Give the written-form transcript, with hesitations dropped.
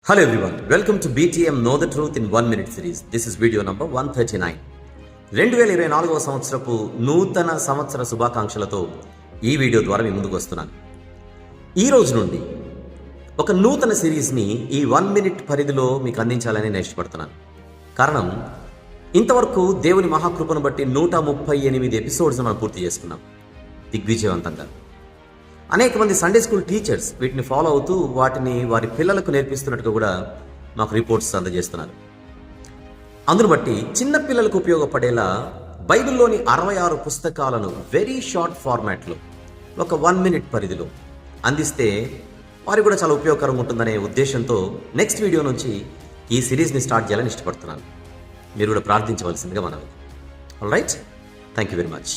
Hello everyone, welcome to BTM Know the Truth in 1 Minute series. This is video number 139. 2024వ సంవత్సరపు నూతన సంవత్సర శుభాకాంక్షలతో ఈ video ద్వారా మీ ముందుకు వస్తున్నాను. ఈ రోజు నుండి ఒక నూతన సిరీస్ని ఈ 1 మినిట్ పరిధిలో మీకు అందించాలని నేను ఇష్టపడుతున్నాను. కారణం, ఇంతవరకు దేవుని మహాకృపను బట్టి 138 ఎపిసోడ్స్ మనం పూర్తి చేసుకున్నాం దిగ్విజయవంతంగా. అనేక మంది సండే స్కూల్ టీచర్స్ వీటిని ఫాలో అవుతూ వాటిని వారి పిల్లలకు నేర్పిస్తున్నట్టుగా కూడా మాకు రిపోర్ట్స్ అందజేస్తున్నారు. అందును బట్టి చిన్న పిల్లలకు ఉపయోగపడేలా బైబిల్లోని 66 పుస్తకాలను వెరీ షార్ట్ ఫార్మాట్లో ఒక 1 మినిట్ పరిధిలో అందిస్తే వారికి కూడా చాలా ఉపయోగకరంగా ఉంటుందనే ఉద్దేశంతో నెక్స్ట్ వీడియో నుంచి ఈ సిరీస్ని స్టార్ట్ చేయాలని ఇష్టపడుతున్నాను. మీరు కూడా ప్రార్థించవలసిందిగా మనవి. All right, thank you very much.